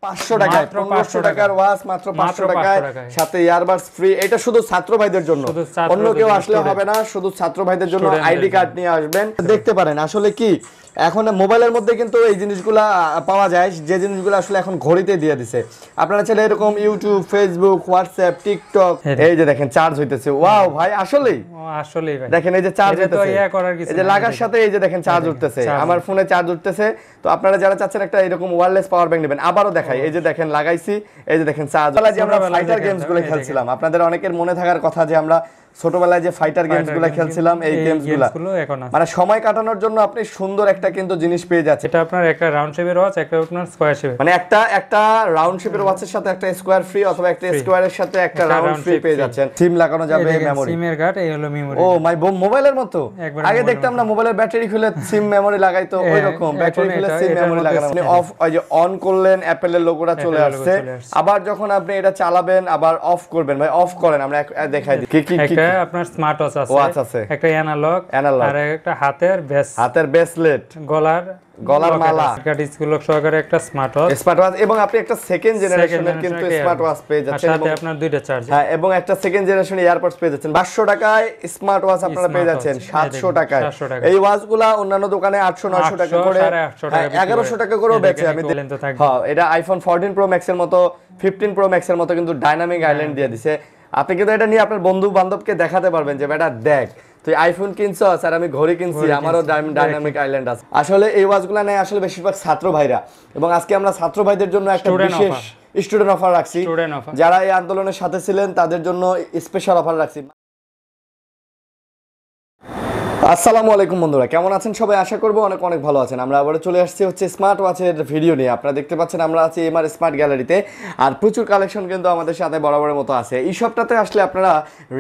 500 টাকায় 1500 টাকার ওয়াচ মাত্র 500 টাকায়, সাথে ইয়ারবাডস ফ্রি। এটা শুধু ছাত্র ভাইদের জন্য, অন্য কেউ আসলে হবে না, শুধু ছাত্র ভাইদের জন্য। আইডি কার্ড নিয়ে আসবেন। দেখতে পারেন আসলে কি এখন মোবাইলের মধ্যে কিন্তু এই জিনিসগুলা পাওয়া যায়, যে জিনিসগুলো আসলে এখন ঘড়িতে দিয়ে দিছে। আপনারা চাইলে এরকম ইউটিউব, ফেসবুক, হোয়াটসঅ্যাপ, টিকটক, এই যে দেখেন চার্জ হইতেছে। ওয়াও ভাই, আসলেই ভাই দেখেন এই যে চার্জ হইতেছে, এই যে লাগার সাথে এই যে দেখেন চার্জ উঠতেছে, আমার ফোনে চার্জ উঠতেছে। তো আপনারা যারা চাচ্ছেন একটা এরকম ওয়্যারলেস পাওয়ার ব্যাংক নেবেন, আবারও দেখাই, এই যে দেখেন লাগাইছি, এই যে দেখেন চার্জ। যে আমরা ফাইটার গেমস গুলো খেলছিলাম, আপনাদের অনেকের মনে থাকার কথা যে আমরা ছোটবেলায় যে ফাইটার গেমস গুলো খেলছিলাম, এই গেমস গুলো এখন মানে সময় কাটানোর জন্য আপনি সুন্দর একটা কিন্তু জিনিস পেয়ে যাচ্ছে। এটা আপনার একটা রাউন্ড শেপের ওয়াচ, একটা আপনার স্কয়ার শেপের, মানে একটা রাউন্ড শেপের ওয়াচের সাথে একটা স্কয়ার ফ্রি, অথবা একটা স্কয়ারের সাথে একটা রাউন্ড ফ্রি পেয়ে যাচ্ছেন। সিম লাগানো যাবে, মেমরি, সিমের কার্ড, এই হলো মেমরি। ও মাই মোবাইলের মতো আগে দেখতাম না, মোবাইলের ব্যাটারি খুলে সিম মেমরি লাগাইতো, ওই রকম ব্যাটারি খুলে সিম মেমরি লাগানো। আপনি অফ, ওই যে অন করলেন, অ্যাপলের লোগোটা চলে আসছে। আবার যখন আপনি এটা চালাবেন, আবার অফ করবেন, ভাই অফ করেন, আমরা দেখাই দিই। কি একটা আপনার স্মার্ট ওয়াচ আছে, একটা অ্যানালগ, আর একটা হাতের ব্রেসলেট, গলার মালা, একটা ডিসপ্লে লক সহকারে একটা স্মার্ট ওয়াচ, এবং আপনি একটা সেকেন্ড জেনারেশনের কিন্তু স্মার্ট ওয়াচ পেয়ে যাচ্ছেন, সাথে আপনার দুইটা চার্জ, হ্যাঁ, এবং একটা সেকেন্ড জেনারেশন ইয়ারপডস পেয়ে যাচ্ছেন। 500 টাকায় স্মার্ট ওয়াচ আপনারা পেয়ে যাচ্ছেন 700 টাকায়। এই ওয়াচগুলা অন্যান্য দোকানে 800-900 টাকা করে, 1100 টাকা করেও বেচে। আমি হ্যাঁ, এটা আইফোন 14 প্রো ম্যাক্স এর মতো, 15 প্রো ম্যাক্স এর মতো কিন্তু ডাইনামিক আইল্যান্ড দিয়ে দিছে। আপনি কিন্তু এটা নিয়ে আপনার বন্ধু বান্ধবকে দেখাতে পারবেন যে বেটা দেখ, তুই আইফোন কিনছো আর আমি ঘড়ি কিনছি, আমারও ডাইনামিক আইল্যান্ড আছে। আসলে এই ওয়াচগুলো নেয় আসলে বেশিরভাগ ছাত্র ভাইরা, এবং আজকে আমরা ছাত্র ভাইদের জন্য একটা বিশেষ স্টুডেন্ট অফার রাখছি। যারা এই আন্দোলনের সাথে ছিলেন তাদের জন্য স্পেশাল অফার রাখছি। আসসালামু আলাইকুম বন্ধুরা, কেমন আছেন সবাই? আশা করবো অনেক অনেক ভালো আছেন। আমরা আবার চলে আসছি স্মার্ট ওয়াচের ভিডিও নিয়ে। আপনারা দেখতে পাচ্ছেন আমরা আছি এমআর স্মার্ট গ্যালারিতে, আর প্রচুর কালেকশন কিন্তু আমাদের সাথে বরাবরের মতো আছে। এই শপটাতে আসলে আপনারা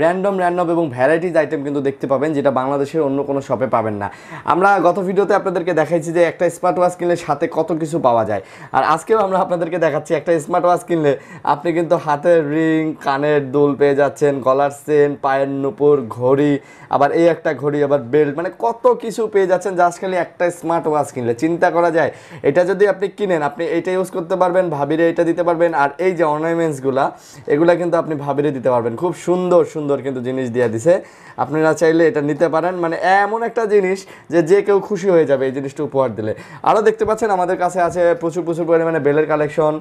র্যান্ডম এবং ভ্যারাইটিজ আইটেম কিন্তু দেখতে পাবেন, যেটা বাংলাদেশের অন্য কোনো শপে পাবেন না। আমরা গত ভিডিওতে আপনাদেরকে দেখাইছি যে একটা স্মার্ট ওয়াচ কিনলে সাথে কত কিছু পাওয়া যায়, আর আজকেও আমরা আপনাদেরকে দেখাচ্ছি একটা স্মার্ট ওয়াচ কিনলে আপনি কিন্তু হাতের রিং, কানের দুল পেয়ে যাচ্ছেন, গলার চেন, পায়ের নুপুর, ঘড়ি, আবার এই একটা ঘড়ি, আবার বেল্ট, মানে কত কিছু পেয়ে যাচ্ছেন জাস্ট খালি একটা স্মার্ট ওয়াচ কিনলে। চিন্তা করা যায়, এটা যদি আপনি কিনেন, আপনি এইটা ইউজ করতে পারবেন, ভাবিরে এটা দিতে পারবেন, আর এই যে অর্নামেন্টসগুলা, এগুলা কিন্তু আপনি ভাবিরে দিতে পারবেন। খুব সুন্দর সুন্দর কিন্তু জিনিস দিয়ে দিছে, আপনারা চাইলে এটা নিতে পারেন। মানে এমন একটা জিনিস যে কেউ খুশি হয়ে যাবে এই জিনিসটা উপহার দিলে। আরও দেখতে পাচ্ছেন আমাদের কাছে আছে প্রচুর পরিমাণে বেলের কালেকশন।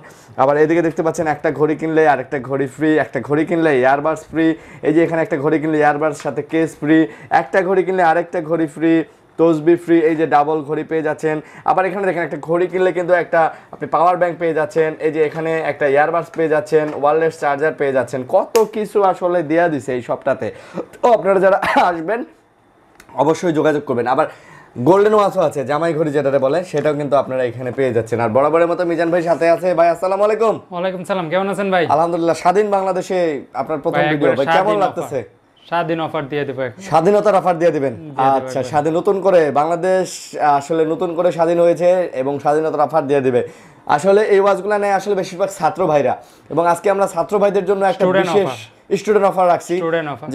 আবার এদিকে দেখতে পাচ্ছেন একটা ঘড়ি কিনলে আরেকটা ঘড়ি ফ্রি, একটা ঘড়ি কিনলে ইয়ারবাডস ফ্রি, এই যে এখানে একটা ঘড়ি কিনলে ইয়ারবাডস সাথে কেস ফ্রি, একটা ঘড়ি কিনলে আরেকটা ঘড়ি ফ্রি, তসবি ফ্রি, এই যে ডাবল ঘড়ি পেয়ে যাচ্ছেন। আবার এখানে দেখেন একটা ঘড়ি কিনলে কিন্তু একটা আপনি পাওয়ার ব্যাংক পেয়ে যাচ্ছেন, এই যে এখানে একটা ইয়ারবাডস পেয়ে যাচ্ছেন, ওয়্যারলেস চার্জার পেয়ে যাচ্ছেন। কত কিছু আসলে দেয়া দিছে এই সপ্তাহে। তো আপনারা যারা আসবেন অবশ্যই যোগাযোগ করবেন। আবার গোল্ডেন ওয়াচও আছে, জামাই ঘড়ি যেটাতে বলে, সেটাও কিন্তু আপনারা এখানে পেয়ে যাচ্ছেন। আর বরাবরের মতো মিজান ভাই সাথে আছে। ভাই আসসালামু আলাইকুম। ওয়ালাইকুম সালাম, কেমন আছেন ভাই? আলহামদুলিল্লাহ। স্বাধীন বাংলাদেশে আপনার প্রথম ভিডিও, ভাই কেমন লাগতেছে? স্বাধীন অফার দিয়ে দেব, স্বাধীনতার অফার দিয়ে দিবেন। আচ্ছা, স্বাধীন নতুন করে বাংলাদেশ আসলে নতুন করে স্বাধীন হয়েছে এবং স্বাধীনতার অফার দিয়ে দিবে। আসলে এই ওয়াচগুলো নেয় আসলে বেশিরভাগ ছাত্র ভাইরা, এবং আজকে আমরা ছাত্র ভাইদের জন্য একটা বিশেষ স্টুডেন্ট অফার রাখছি।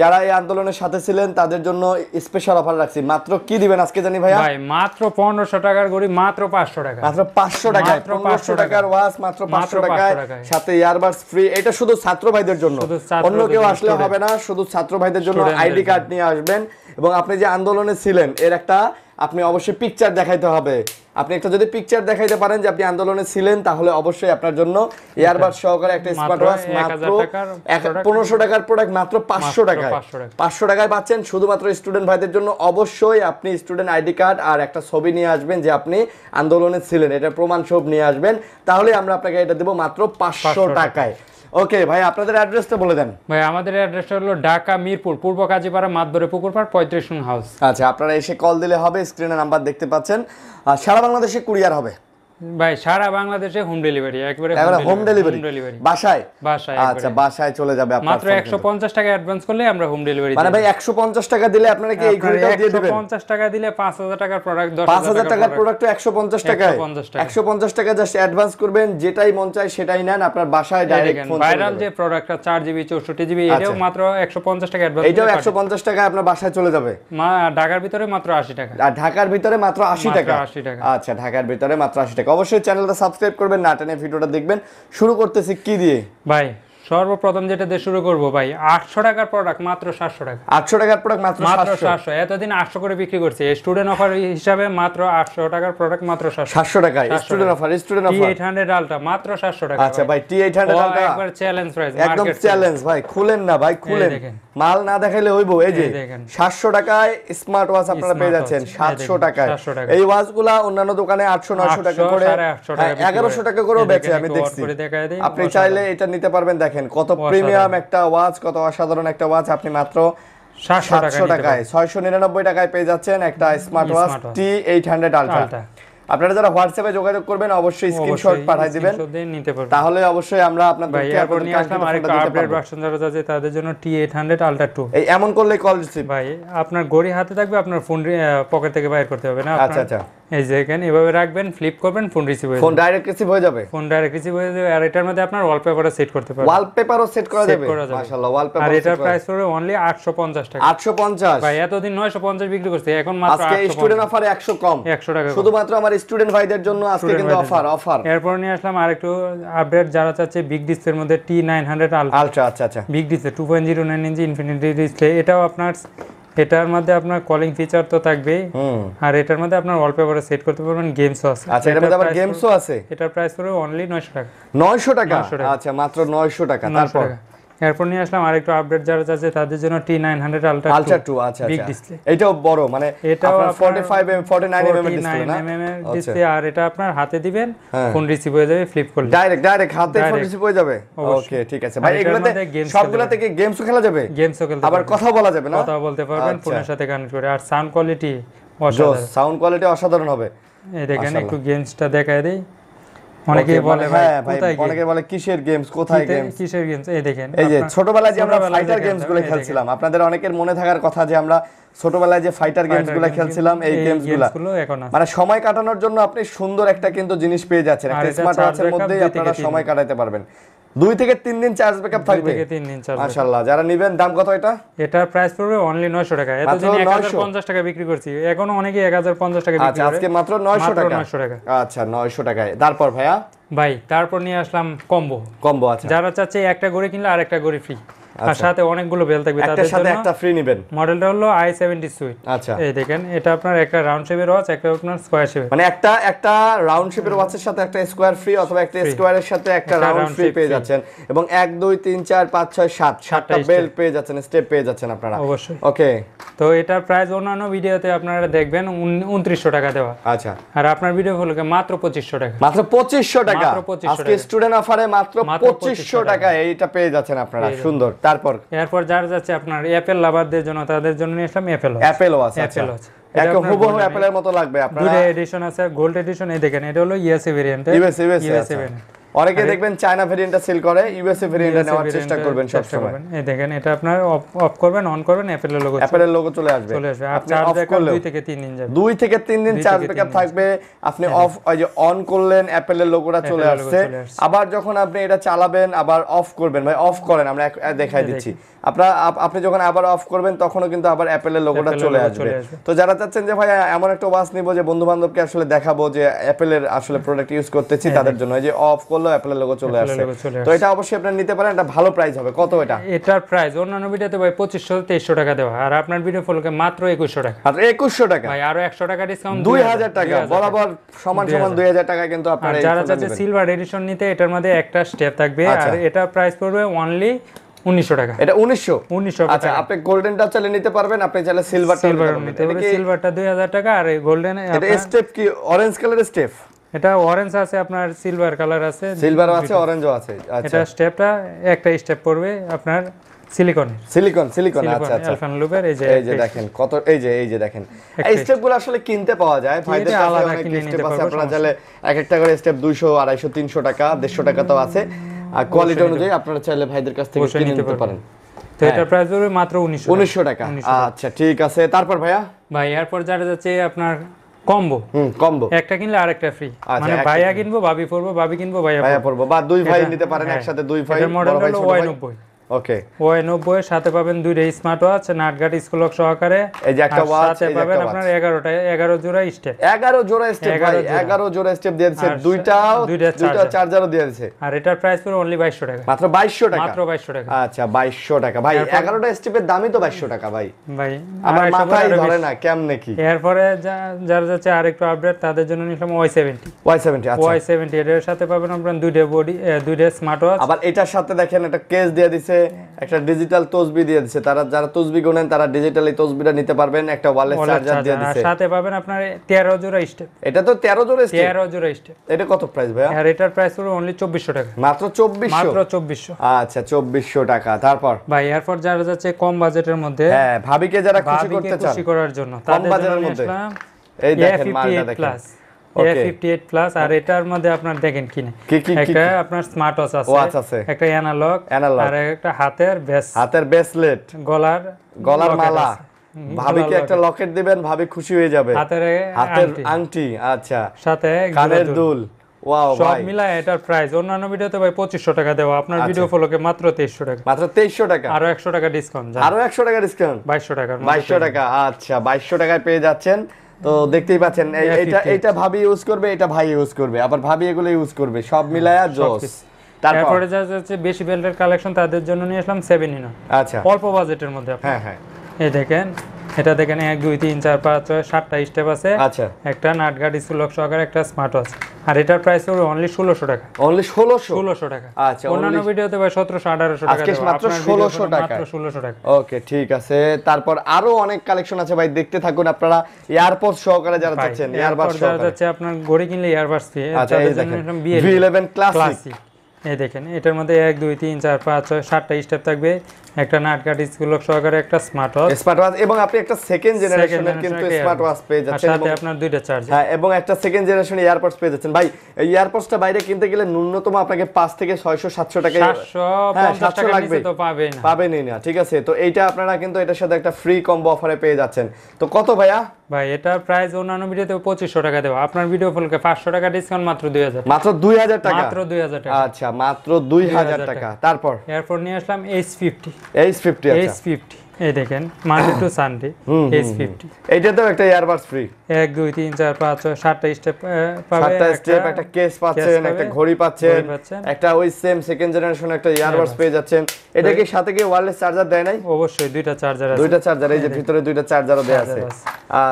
যারা এই আন্দোলনের সাথে ছিলেন তাদের জন্য স্পেশাল অফার রাখছি। মাত্র কি দিবেন আজকে জানি ভাইয়া? ভাই মাত্র 1500 টাকার ঘড়ি মাত্র 500 টাকা, মাত্র 500 টাকায় 1500 টাকার ওয়াচ মাত্র 500 টাকায়, সাথে ইয়ারবাডস ফ্রি। এটা শুধু ছাত্র ভাইদের জন্য, অন্য কেউ আসলে হবে না, শুধু ছাত্র ভাইদের জন্য। আইডি কার্ড নিয়ে আসবেন, এবং আপনি যে আন্দোলনে ছিলেন এর একটা আপনি অবশ্যই পিকচার দেখাইতে হবে। আপনি একটা যদি পিকচার দেখাইতে পারেন যে আপনি আন্দোলনে ছিলেন, তাহলে অবশ্যই আপনার জন্য ইয়ারবাড সহকারে একটা স্মার্ট ওয়াচ মাত্র 1500 টাকার প্রোডাক্ট মাত্র 500 টাকায় 500 টাকায় পাচ্ছেন শুধুমাত্র স্টুডেন্ট ভাইদের জন্য। অবশ্যই আপনি স্টুডেন্ট আইডি কার্ড আর একটা ছবি নিয়ে আসবেন যে আপনি আন্দোলনে ছিলেন, এটা প্রমাণ সব নিয়ে আসবেন, তাহলে আমরা আপনাকে এটা দেব মাত্র 500 টাকায়। ওকে ভাই, আপনাদের অ্যাড্রেসটা বলে দেন। ভাই আমাদের অ্যাড্রেসটা হলো ঢাকা মিরপুর পূর্ব কাজীপাড়া মাদবরে পুকুরপাড় 35 নং হাউস। আচ্ছা, আপনারা এসে কল দিলে হবে, স্ক্রিনে নাম্বার দেখতে পাচ্ছেন। আর সারা বাংলাদেশে কুরিয়ার হবে ভাই, সারা বাংলাদেশে হোম ডেলিভারি, একবারে হোম ডেলিভারি বাসায়। আচ্ছা, বাসায় চলে যাবে। মাত্র 150 টাকা অ্যাডভান্স করলে আমরা হোম ডেলিভারি। মানে ভাই 150 টাকা দিলে আপনারা কি এই ঘড়িটাও দিয়ে দিবেন? 150 টাকা দিলে 5000 টাকার প্রোডাক্ট, 5000 টাকার প্রোডাক্ট 150 টাকায়, 150 টাকা জাস্ট অ্যাডভান্স করবেন, যেটাই মন চায় সেটাই নেন, আপনার বাসায় ডাইরেক্ট ফোন। ভাইরাল যে প্রোডাক্টটা 4GB 64GB, এটাও মাত্র 150 টাকা অ্যাডভান্স, এটাও 150 টাকা আপনার বাসায় চলে যাবে। ঢাকার ভিতরে মাত্র 80 টাকা, আর ঢাকার ভিতরে মাত্র 80 টাকা। 80 টাকা। আচ্ছা, ঢাকার ভিতরে মাত্র 80 টাকা। অবশ্যই চ্যানেলটা সাবস্ক্রাইব করবেন, না টেনে ভিডিওটা দেখবেন। শুরু করতেছি কি দিয়ে ভাই সর্বপ্রথম যেটা দিয়ে শুরু করবো ভাই, 800 টাকার প্রোডাক্ট মাত্র 700 টাকা। 800 টাকার প্রোডাক্ট মাত্র মাত্র 700। 700, এতদিন 800 করে বিক্রি করছি, স্টুডেন্ট অফার হিসাবে মাত্র 800 টাকার প্রোডাক্ট মাত্র 700 টাকা student offer, student offer. T800 ultra মাত্র 700 টাকা। আচ্ছা ভাই T800 ও, আলট্রা একবার চ্যালেঞ্জ প্রাইস, একদম চ্যালেঞ্জ ভাই, খুলেন না ভাই, খুলেন, দেখেন। মাল না দেখাইলে হইবো। এই যে এই দেখেন। 700 টাকায় স্মার্ট ওয়াচ আপনারা পেয়ে যাচ্ছেন, এই 700 দেখেন, টাকায়। 700 টাকা। এই ওয়াচগুলা অন্যান্য দোকানে 800-900 টাকা করে, 800 টাকা, 1100 টাকা করেও বেচে, আমি দেখছি। আপনি চাইলে এটা নিতে পারবেন। দেখেন কত প্রিমিয়াম একটা ওয়াচ, কত অসাধারণ একটা ওয়াচ, আপনি মাত্র 700 টাকায় 699 টাকায় পেয়ে যাচ্ছেন একটা স্মার্ট ওয়াচ T800 আলট্রা। আপনারা যারা হোয়াটসঅ্যাপে যোগাযোগ করবেন অবশ্যই স্ক্রিনশট পাঠিয়ে দিবেন, তাহলে অবশ্যই আমরা আপনাদেরকে এরপর নিয়ে আসলাম আরেকটা আপডেট ভার্সন যারা আছে তাদের জন্য T800 আলট্রা 2। এই এমন করলে কল রিসিভ ভাই আপনার ঘড়ি হাতে থাকবে, আপনার ফোন পকেট থেকে বাইর করতে হবে না। আচ্ছা আচ্ছা, এই যে এখানে এভাবে রাখবেন, ফ্লিপ করবেন, ফোন রিসিভ হয়ে ফোন ডাইরেক্ট রিসিভ হয়ে যাবে, ফোন ডাইরেক্ট রিসিভ হয়ে যাবে। আর এটার মধ্যে আপনার ওয়ালপেপারও সেট করতে পারবেন, ওয়ালপেপারও সেট করা যাবে, মাশাআল্লাহ। ওয়ালপেপার, আর এটার প্রাইস পড়বে অনলি 850 টাকা। 850 ভাই এতদিন 950 বিক্রি করতে, এখন মাত্র আজকে স্টুডেন্ট অফারে 100 কম, 100 টাকা শুধুমাত্র আমার স্টুডেন্ট ভাইদের জন্য আজকে কিন্তু অফার। এরপর নিয়ে আসলাম আরেকটু আপডেট যারা চাচ্ছে বিগ ডিসপ্লের মধ্যে T900 আলট্রা। আচ্ছা আচ্ছা, বিগ ডিসপ্লে 2.09 ইঞ্চি ইনফিনিটি ডিসপ্লে। এটাও আপনার, এটার মধ্যে আপনার কলিং ফিচার তো থাকবেই, আর এটার মধ্যে আপনার ওয়ালপেপারে সেট করতে পারবেন, গেমসও আছে। আচ্ছা, এটার মধ্যে আবার গেমসও আছে। এটার প্রাইস পড়বে অনলি 900 টাকা। 900 টাকা, আচ্ছা মাত্র 900 টাকা। তারপর এরপর নিয়ে আসলাম আরেকটু আপডেট যারা চাচ্ছে তাদের জন্য T900 আলট্রা 2। আচ্ছা বিগ আচ্ছা, ডিসপ্লে, এটাও বড়, মানে এটাও আপনার 49 mm ডিসপ্লে না? ডিসপ্লে। আর এটা আপনার হাতে দিবেন, ফোন রিসিভ হয়ে যাবে, ফ্লিপ করলে ডাইরেক্ট হাতে ফোন রিসিভ হয়ে যাবে। ওকে ঠিক আছে ভাই, এগুলাতে সবগুলাতে কি গেমসও খেলা যাবে? গেমসও খেলতে আবার কথা বলা যাবে না? কথা বলতে পারবেন ফোনের সাথে কানেক্ট করে। আর সাউন্ড কোয়ালিটি জোস, সাউন্ড কোয়ালিটি অসাধারণ হবে। এই দেখেন একটু গেমসটা দেখায় দেই। অনেকেই বলে ভাই কোথায় গেম, অনেকে বলে কিসের গেমস, কোথায় গেমস, কিসের গেমস। এই দেখেন, এই যে ছোটবেলায় যে আমরা ফাইটার গেমস গুলো খেলছিলাম, আপনাদের অনেকের মনে থাকার কথা যে আমরা ছোটবেলায় যে ফাইটার গেমস গুলো খেলছিলাম, এই গেমস গুলো মানে সময় কাটানোর জন্য আপনি সুন্দর একটা কিন্তু জিনিস পেয়ে যাচ্ছেন। একটা স্মার্ট ওয়াচের মধ্যেই আপনারা সময় কাটাতে পারবেন। 2 থেকে 3 দিন চার্জ ব্যাকআপ থাকবে। 2 থেকে 3 দিন চার্জ। মাশাআল্লাহ, যারা নেবেন দাম কত এটা? এটার প্রাইস পড়বে অনলি 900 টাকা। এতদিন 1050 টাকা বিক্রি করছি, এখনো অনেকে 1050 টাকা বিক্রি করে। আচ্ছা, আজকে মাত্র 900 টাকা। 900 টাকা, আচ্ছা 900 টাকায়। তারপর ভাইয়া ভাই তারপর নিয়ে আসলাম কম্বো। আচ্ছা, যারা চাচ্ছে একটা ঘড়ি কিনলে আরেকটা ঘড়ি ফ্রি, আর সাথে অনেকগুলো বেল থাকবে, তাদের সাথে জন্য একটা ফ্রি নেবেন। মডেলটা হলো i70 সুইট। আচ্ছা, এই দেখেন, এটা আপনার একটা রাউন্ড শেপের ওয়াচ, একটা আপনার স্কয়ার শেপের, মানে একটা রাউন্ড শেপের ওয়াচের সাথে একটা স্কয়ার ফ্রি, অথবা একটা স্কয়ারের সাথে একটা রাউন্ড ফ্রি পেয়ে যাচ্ছেন, এবং 1 2 3 4 5 6 7 7টা বেল পেয়ে যাচ্ছেন, স্টেপ পেয়ে যাচ্ছেন আপনারা। অবশ্যই। ওকে, তো এটার প্রাইস অন্যান্য ভিডিওতে আপনারা দেখবেন 2900 টাকা দেওয়া। আচ্ছা, আর আপনার ভিডিও হলো মাত্র 2500 টাকা। মাত্র 2500 টাকা। মাত্র 2500 আজকে স্টুডেন্ট অফারে মাত্র 2500 টাকা এইটা পেয়ে যাচ্ছেন আপনারা। সুন্দর। এরপর যারা যাচ্ছে আপনার অ্যাপেল লাভারদের জন্য, তাদের জন্য নিয়ে আসলাম অ্যাপেল ওয়াচ। একে হুবহু অ্যাপেলের মতো লাগবে আপনারা। দুটো এডিশন আছে, গোল্ড এডিশন। এই দেখেন, এটা হলো ইউএসএ ভেরিয়েন্ট। অনেকে দেখবেন চায়না ভেরিয়েন্টটা সেল করে, ইউএসএ ভেরিয়েন্টটা নেওয়ার চেষ্টা করবেন সব সময়। এই দেখেন, এটা আপনার অফ করবেন, অন করবেন, অ্যাপেলের লোগো চলে আসবে। আর চার্জ ব্যাকআপ 2 থেকে 3 দিন যাবে। 2 থেকে 3 দিন চার্জ ব্যাকআপ থাকবে। আপনি অফ, ওই যে অন করলেন, অ্যাপেলের লোগোটা চলে আসছে। আবার যখন আপনি এটা চালাবেন, আবার অফ করবেন, ভাই অফ করেন, আমরা দেখাই দিচ্ছি। আপনি যখন আবার অফ করবেন, তখনও কিন্তু আবার অ্যাপেলের লোগোটা চলে আসবে। তো যারা চাচ্ছেন যে ভাই এমন একটা ওয়াচ নিব যে বন্ধু বান্ধবকে আসলে দেখাবো যে অ্যাপেলের আসলে প্রোডাক্ট ইউজ করতেছি, তাদের জন্য এই যে অফ করলো অ্যাপেলের লোগো চলে আসছে। তো এটা অবশ্যই আপনারা নিতে পারেন, এটা ভালো প্রাইস হবে। কত এটা? এটার প্রাইস অন্যান্য ভিডিওতে ভাই 2500-2300 টাকা দেওয়া, আর আপনার ভিডিও ফলোকে মাত্র 2100 টাকা। মাত্র 2100 টাকা ভাই, আরো 100 টাকা ডিসকাউন্ট, 2000 টাকা বরাবর সমান 2000 টাকা কিন্তু আপনারা। যারা চাচ্ছে সিলভার এডিশন নিতে, এটার মধ্যে একটা স্টেপ থাকবে, আর এটা প্রাইস পড়বে অনলি 1900 টাকা। এটা 1900। আচ্ছা, আপনি গোল্ডেনটা চাইলে নিতে পারবেন, আপনি চাইলে সিলভারটা নিতে পারবেন। সিলভারটা 2000 টাকা, আর এই গোল্ডেন এটা স্টেপ কি অরেঞ্জ কালারের স্টেপ? এটা অরেঞ্জ আছে, আপনার সিলভার কালার আছে, সিলভারও আছে, অরেঞ্জও আছে। আচ্ছা, এটা স্টেপটা একটা স্টেপ পড়বে আপনার সিলিকন। আচ্ছা আচ্ছা, আলফানলুপের। এই যে দেখেন কত, এই যে দেখেন এই স্টেপগুলো আসলে কিনতে পাওয়া যায় ভাইদের কাছে, অনেক স্টেপ আছে। আপনারা চাইলে এক একটা করে স্টেপ 200 250 300 টাকা 150 টাকা তো আছে, আর কোয়ালিটি অনুযায়ী আপনারা চাইলে ভাইদের কাছ থেকে কিনে নিতে পারেন। তো এটা প্রাইস হবে মাত্র 1900 টাকা। আচ্ছা ঠিক আছে। তারপর ভাই এরপর যারা যাচ্ছে আপনার কম্বো, একটা কিনলে আরেকটা ফ্রি, মানে ভাইয়া কিনবো ভাবি পড়বো, ভাবি কিনবো ভাইয়া পড়বো, বা দুই ভাই নিতে পারেন একসাথে, দুই ভাই। মডেল হলো Y90। ওকে Y90 এর সাথে পাবেন দুইটা স্মার্ট ওয়াচ নাটগাট স্কুল লক সহকারে। এই যে একটা ওয়াচ, সাথে পাবেন আপনার 11 জোড়া স্টেপ। 11 জোড়া স্টেপ ভাই, 11 জোড়া স্টেপ দিয়ে দিয়েছে, দুইটা চার্জারও দিয়ে দিয়েছে। আর এটার প্রাইস পুরো অনলি 2200 টাকা। মাত্র 2200 টাকা, মাত্র 2200 টাকা। আচ্ছা 2200 টাকা ভাই, 11টা স্টেপের দামই তো 2200 টাকা ভাই। ভাই আমার মাথায় ধরে না কেমনে কি। এরপরে যারা যাচ্ছে আরেকটু আপডেট তাদের জন্য নিলাম Y70। আচ্ছা Y70 এর সাথে পাবেন আপনারা দুইটা বডি, দুইটা স্মার্ট ওয়াচ। আবার এটার সাথে দেখেন একটা কেস দিয়ে দিছে, একটা ডিজিটাল তসবি দিয়ে দিছে। যারা তসবি গোনেন তারা ডিজিটালি তসবিটা নিতে পারবেন, একটা ওয়্যারলেস চার্জার দিয়ে দিছে। আর সাথে পাবেন আপনার 13 জোড়া স্টেপ। এটা তো 13 জোড়া স্টেপ, 13 জোড়া স্টেপ। এটা কত প্রাইস ভাই? আর এটার প্রাইস পুরো অনলি 2400 টাকা। মাত্র 2400? মাত্র 2400। আচ্ছা 2400 টাকা। তারপর ভাই এরপর যারা যাচ্ছে কম বাজেটের মধ্যে, হ্যাঁ ভাবিকে যারা খুশি করতে চান, খুশি করার জন্য কম বাজেটের মধ্যে এই দেখেন মালটা দেখেন, A58 প্লাস। আর এটার মধ্যে আপনার দেখেন কিনে একটা আপনার স্মার্ট ওয়াচ আছে, একটা অ্যানালগ, আর একটা হাতের ব্রেসলেট, গলার মালা। ভাবিকে একটা লকেট দিবেন, ভাবি খুশি হয়ে যাবে। হাতের আংটি, আচ্ছা, সাথে কানের দুল। ওয়াও সব ভাই, মিলায় এটার প্রাইস অন্যান্য ভিডিওতে ভাই 2500 টাকা দেওয়া, আপনার ভিডিও ফলোকে মাত্র 2300 টাকা। মাত্র 2300 টাকা, আরো 100 টাকা ডিসকাউন্ট, আরো 100 টাকা ডিসকাউন্ট, 2200 টাকা। 2200 টাকা, আচ্ছা 2200 টাকায় পেয়ে যাচ্ছেন। তো দেখতেই পাচ্ছেন এটা ভাবি ইউজ করবে, এটা ভাই ইউজ করবে, আবার ভাবি এগুলো ইউজ করবে, সব মিলায়া জোস। তারপরে যারা হচ্ছে বেশি বেল্টের কালেকশন তাদের জন্য নিয়ে আসলাম 7 আচ্ছা অল্প বাজেটের মধ্যে। হ্যাঁ এই দেখেন, এটা দেখেন 1 2 3 4 5 6 7টা স্টেপ আছে। আচ্ছা, একটা নাটগার্ড স্কুল লক সহকারে একটা স্মার্ট ওয়াচ। আর এটার প্রাইস হলো অনলি 1600 টাকা। অনলি 1600 টাকা। আচ্ছা, অন্যান্য ভিডিওতে ভাই 1700 1800 টাকা আজকে মাত্র 1600 টাকা, মাত্র 1600 টাকা। ওকে ঠিক আছে। তারপর আরো অনেক কালেকশন আছে ভাই, দেখতে থাকুন আপনারা। এয়ারপোর্ট সহকারে যারা চাচ্ছেন, এয়ারবাস সহকারে যাচ্ছে আপনার ঘড়ি কিনলে এয়ারবাস ফ্রি। আচ্ছা এই দেখেন V11 ক্লাসিক। এই দেখেন এটার মধ্যে 1 2 3 4 5 6 7টা স্টেপ থাকবে, একটা নাটগার্ড স্কুল লক সহকারে একটা স্মার্ট ওয়াচ, এবং আপনি একটা সেকেন্ড জেনারেশনের কিন্তু স্মার্ট ওয়াচ পেয়ে যাচ্ছেন, সাথে আপনার দুইটা চার্জার। হ্যাঁ, এবং একটা সেকেন্ড জেনারেশন এয়ারপডস পেয়ে যাচ্ছেন ভাই। এই এয়ারপডসটা বাইরে কিনতে গেলে ন্যূনতম আপনাকে 5 থেকে 600 700 টাকা, 750 টাকা নিচে তো পাবেনই না। ঠিক আছে, তো এইটা আপনারা কিন্তু এটার সাথে একটা ফ্রি কম্বো অফারে পেয়ে যাচ্ছেন। তো কত ভাইয়া? ভাই এটার প্রাইস অন্যান্য ভিডিওতে 2500 টাকা দেওয়া, আপনার ভিডিও ফলকে 500 টাকা ডিসকাউন্ট, মাত্র 2000। মাত্র 2000 টাকা, মাত্র 2000 টাকা। আচ্ছা মাত্র 2000 টাকা। তারপর এরপর নিয়ে আসলাম H50। আচ্ছা H50 এই দেখেন, মানডে টু সানডে H50। এইটাতেও একটা এয়ারবাডস ফ্রি, 1 2 3 4 5 6 7টা স্টেপ পাবে, 7টা স্টেপ, একটা কেস পাচ্ছেন, একটা ঘড়ি পাচ্ছেন, একটা ওই সেম সেকেন্ড জেনারেশন একটা এয়ারবাডস পেয়ে যাচ্ছেন। এটা কি সাথে কি ওয়্যারলেস চার্জার দেয় নাই? অবশ্যই দুইটা চার্জার আছে, দুইটা চার্জার, এই যে ভিতরে দুইটা চার্জারও দেয়া আছে।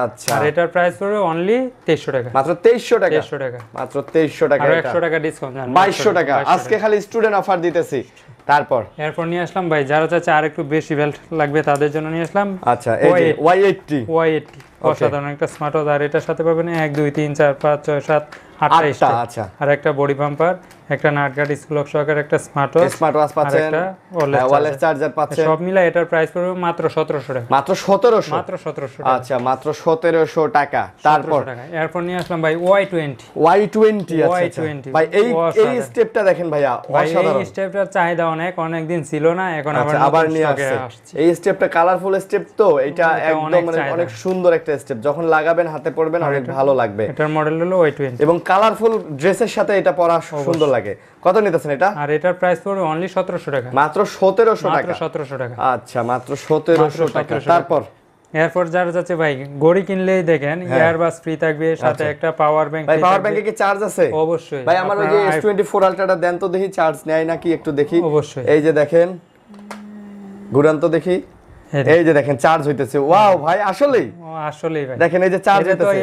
আচ্ছা, আর এটার প্রাইস পড়বে অনলি 2300 টাকা। মাত্র 2300 টাকা, 2300 টাকা, মাত্র 2300 টাকা। আর 100 টাকা ডিসকাউন্ট, 2200 টাকা। আজকে খালি স্টুডেন্ট অফার দিতেছি। তারপর এরপর নিয়ে আসলাম ভাই যারা চাচ্ছে আর একটু বেশি বেল্ট লাগবে তাদের জন্য নিয়ে আসলাম আচ্ছা এই যে Y80 অসাধারণ একটা স্মার্ট ওয়াচ। আর এটার সাথে পাবেন 1 2 3 4 5 6 7 8টা স্টেপ, আচ্ছা, আর একটা বডি পাম্পার, একটা নাটগার্ড স্কুল লক সহকারে একটা স্মার্ট ওয়াচ পাচ্ছেন, একটা ওয়্যারলেস চার্জার পাচ্ছেন। সব মিলাই এটার প্রাইস পড়বে মাত্র 1700 টাকা। মাত্র 1700? মাত্র 1700 টাকা। আচ্ছা মাত্র 1700 টাকা। তারপর এরপর নিয়ে আসলাম ভাই Y20। আচ্ছা ভাই এই স্টেপটা দেখেন ভাইয়া, অসাধারণ। এই স্টেপটার চাহিদা অনেক দিন ছিল না, এখন আবার নিয়ে আসছে। এই স্টেপটা কালারফুল স্টেপ, তো এটা একদম মানে অনেক সুন্দর একটা স্টেপ, যখন লাগাবেন হাতে পরবেন অনেক ভালো লাগবে। এটার মডেল হলো Y20 এবং কালারফুল ড্রেসের সাথে এটা পরা সুন্দর লাগে। কত নিতেছেন এটা? আর এটার প্রাইস পড়বে অনলি 1700 টাকা। মাত্র 1700 টাকা, মাত্র 1700 টাকা। আচ্ছা মাত্র 1700 টাকা। তারপর এরপর যারা যাচ্ছে ভাই ঘড়ি কিনলেই দেখেন ইয়ারবাস ফ্রি থাকবে, সাথে একটা পাওয়ার ব্যাংক। ভাই পাওয়ার ব্যাংকে কি চার্জ আছে? অবশ্যই ভাই আমার ওই যে S24 আলট্রাটা দেন তো দেখি, চার্জ নেয় নাকি একটু দেখি। অবশ্যই, এই যে দেখেন, ঘুরান তো দেখি, এই যে দেখেন চার্জ হইতেছে। ওয়াও ভাই, আসলেই ভাই দেখেন এই যে চার্জ হইতেছে,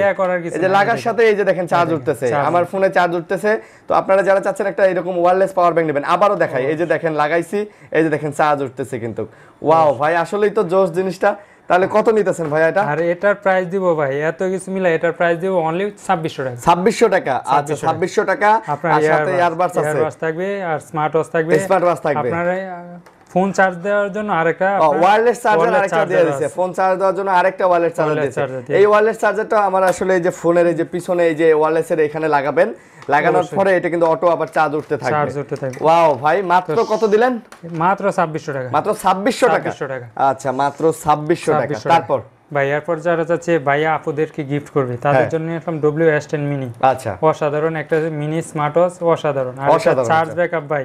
এই যে লাগার সাথে এই যে দেখেন চার্জ উঠতেছে, আমার ফোনে চার্জ উঠতেছে। তো আপনারা যারা চাচ্ছেন একটা এরকম ওয়্যারলেস পাওয়ার ব্যাংক নেবেন, আবারও দেখাই, এই যে দেখেন লাগাইছি, এই যে দেখেন চার্জ উঠতেছে কিন্তু। ওয়াও ভাই, আসলেই তো জোশ জিনিসটা। তাহলে কত নিতেছেন ভাই এটা? আর এটার প্রাইস দিব ভাই এত কিছু মিলাই এটার প্রাইস দিব অনলি 2600 টাকা। 2600 টাকা, আচ্ছা 2600 টাকা। আর সাথে ইয়ারবাডস আছে, ইয়ারবাডস থাকবে, আর স্মার্ট ওয়াচ থাকবে। আপনার ফোন চার্জ দেওয়ার জন্য আরেকটা ওয়্যারলেস চার্জার আরেকটা দিয়ে দিয়েছে, ফোন চার্জ দেওয়ার জন্য আরেকটা ওয়্যারলেস চার্জার দিয়েছে। এই ওয়্যারলেস চার্জারটা আমার আসলে এই যে ফোনের এই যে পিছনে এই যে ওয়্যারলেসের এখানে লাগাবেন, লাগানোর পরে এটা কিন্তু অটো আবার চার্জ উঠতে থাকবে। ওয়াও ভাই, মাত্র কত দিলেন? মাত্র 2600 টাকা। মাত্র 2600 টাকা, আচ্ছা মাত্র 2600 টাকা। তারপর ভাই এরপর যারা যাচ্ছে ভাইয়া আপুদেরকে গিফট করবে তাদের জন্য নিয়ে আসলাম WS10 মিনি। আচ্ছা, অসাধারণ একটা মিনি স্মার্ট ওয়াচ, অসাধারণ। আর এটা চার্জ ব্যাকআপ ভাই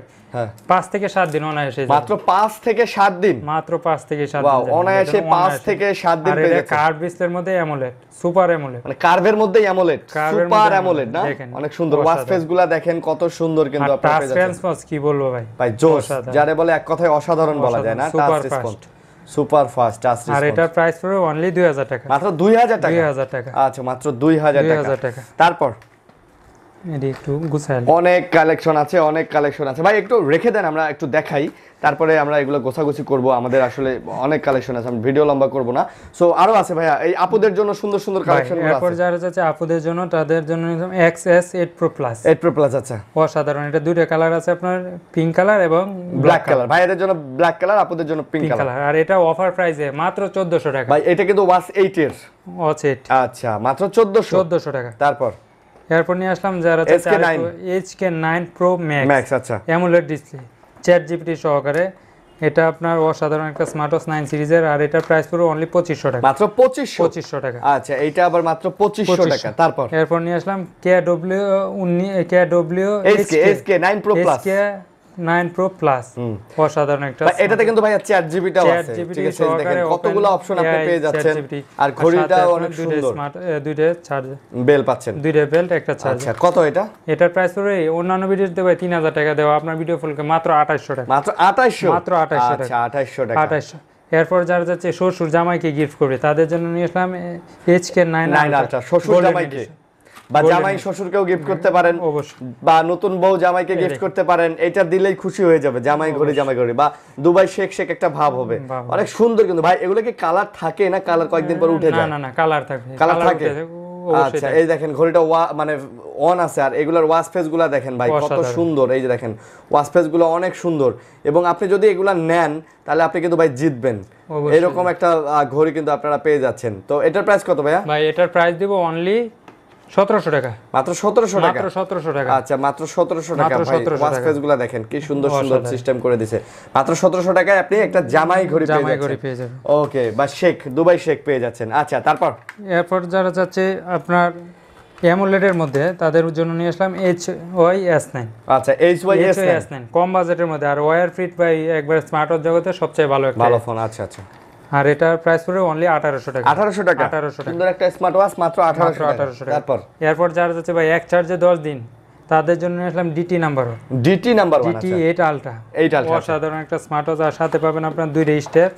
5 থেকে 7 দিন অনায়াসে, মাত্র 5 থেকে 7 দিন, মাত্র 5 থেকে 7 দিন অনায়াসে 5 থেকে 7 দিন পেয়ে যাচ্ছে। কার্ভ ডিসপ্লের মধ্যে অ্যামোলেড, সুপার অ্যামোলেড, মানে কার্ভের মধ্যেই অ্যামোলেড, সুপার অ্যামোলেড না, অনেক সুন্দর। ওয়াচ ফেসগুলো দেখেন কত সুন্দর, কিন্তু আপনারা পেয়ে যাচ্ছেন। টাচ রেসপন্স কি বলবো ভাই, ভাই জোস, যারে বলে এক কথায় অসাধারণ বলা যায় না। Touch response super fast touch response. আর এটার প্রাইস পড়বে অনলি 2000 টাকা, মাত্র 2000 টাকা। 2000 টাকা, আচ্ছা, মাত্র 2000 টাকা। তারপর এটি একটু গুছাইল, অনেক কালেকশন আছে, অনেক কালেকশন আছে। ভাই একটু রেখে দেন, আমরা একটু দেখাই, তারপরে আমরা এগুলো গোছাগুছি করব। আমাদের আসলে অনেক কালেকশন আছে, আমি ভিডিও লম্বা করব না। সো আরো আছে ভাইয়া, এই আপুদের জন্য সুন্দর সুন্দর কালেকশন গুলো আছে। এরপর যারা যাচ্ছে আপুদের জন্য, তাদের জন্য XS8 Pro Plus। 8 Pro Plus, আচ্ছা, অসাধারণ। এটা দুইটা কালার আছে, আপনার পিঙ্ক কালার এবং ব্ল্যাক কালার। ভাইয়াদের জন্য ব্ল্যাক কালার, আপুদের জন্য পিঙ্ক কালার। আর এটা অফার প্রাইসে মাত্র 1400 টাকা। ভাই এটা কিন্তু ওয়াচ 8 এর ওয়াচ 8, আচ্ছা, মাত্র 1400 টাকা। তারপর এরপর নিয়ে আসলাম যারা HK9 Pro Max, আচ্ছা, অ্যামোলেড ডিসপ্লে, চ্যাট জিপিটি সহকারে। এটা আপনার অসাধারণ একটা স্মার্ট ওয়াচ 9 সিরিজের। আর এটার প্রাইস পুরো অনলি 2500 টাকা, মাত্র 2500 টাকা। আচ্ছা, এইটা আবার মাত্র 2500 টাকা। তারপর এরপর নিয়ে আসলাম KW HK9 Pro Plus, HK9 Pro Plus, অসাধারণ একটা। এটাতে কিন্তু ভাইয়া চ্যাট জিপিটাও আছে, ঠিক আছে? দেখেন কতগুলো অপশন আপনি পেয়ে যাচ্ছেন। আর ঘড়িটাও অনেক সুন্দর, দুইটা চার্জ বেল পাচ্ছেন, দুইটা বেল্ট, একটা চার্জ। আচ্ছা, কত এটা? এটার প্রাইস পড়বে অন্যান্য ভিডিওতে ভাই 3000 টাকা দেওয়া, আপনার ভিডিও ফুলকে মাত্র 2800 টাকা, মাত্র 2800, মাত্র 2800 টাকা। আচ্ছা, 2800 টাকা। 2800। এরপর যারা যাচ্ছে শ্বশুর জামাইকে গিফট করবে তাদের জন্য নিয়ে আসলাম HK9 Ultra। শ্বশুর জামাইকে বা জামাই শ্বশুরকেও গিফট করতে পারেন, বা নতুন বউ জামাইকে গিফট করতে পারেন। এটা দিলেই খুশি হয়ে যাবে, জামাই ঘড়ি বা দুবাই শেখ শেখ একটা ভাব হবে। অনেক সুন্দর। কিন্তু ভাই এগুলো কি কালার থাকে না কালার কয়েকদিন পর উঠে যায়? না, কালার থাকে, কালার থাকে। আচ্ছা, এই দেখেন ঘড়িটা মানে অন আছে। আর এগুলার ওয়াচ ফেস গুলা দেখেন ভাই কত সুন্দর। এই যে দেখেন ওয়াচ ফেস গুলো অনেক সুন্দর, এবং আপনি যদি এগুলা নেন তাহলে আপনি কিন্তু ভাই জিতবেন। এরকম একটা ঘড়ি কিন্তু আপনারা পেয়ে যাচ্ছেন। তো এটার প্রাইস কত ভাইয়া? ভাই এটার প্রাইস দিব অনলি 1700 টাকা, মাত্র 1700 টাকা, মাত্র 1700 টাকা। আচ্ছা, মাত্র 1700 টাকা। ভাই ওয়াচ ফেসগুলো দেখেন কি সুন্দর সুন্দর সিস্টেম করে দিয়েছে। মাত্র 1700 টাকায় আপনি একটা জামাই ঘড়ি পেয়ে যাচ্ছেন। ওকে, বা শেখ, দুবাই শেখ পেয়ে যাচ্ছেন। আচ্ছা, এরপর যারা যাচ্ছে আপনার অ্যামোলেডের মধ্যে, তাদের জন্য নিয়ে আসলাম HYS9। আচ্ছা, HYS9 কম বাজেটের মধ্যে, আর ওয়্যার ফিট ভাই একবার স্মার্ট ওয়াচ জগতে সবচেয়ে ভালো ফোন। আচ্ছা, আচ্ছা। আর এটার প্রাইস পড়বে অনলি 1800 টাকা, 1800 টাকা। সুন্দর একটা স্মার্ট ওয়াচ, মাত্র 1800 টাকা। এরপর যারা যাচ্ছে ভাই এক চার্জে 10 দিন, তাদের জন্য আসলাম DT নাম্বার 1, DT8 Ultra। অসাধারণ একটা স্মার্ট ওয়াচ। আর সাথে পাবেন আপনার দুইটা স্টেপ,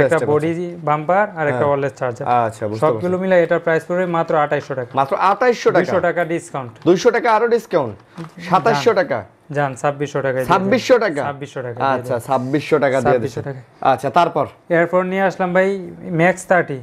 একটা বডি বাম্পার আর একটা ওয়্যারলেস চার্জার। আচ্ছা, সবগুলো মিলে এটার প্রাইস পড়বে মাত্র 2800 টাকা, মাত্র 2800 টাকা। 200 টাকা ডিসকাউন্ট, 200 টাকা আরো ডিসকাউন্ট, 2700 টাকা। জান 2600 টাকা, 2600 টাকা। 2600 টাকা। আচ্ছা, 2600 টাকা দিয়ে দিচ্ছি। আচ্ছা, তারপর এরপর নিয়ে আসলাম ভাই Max 30,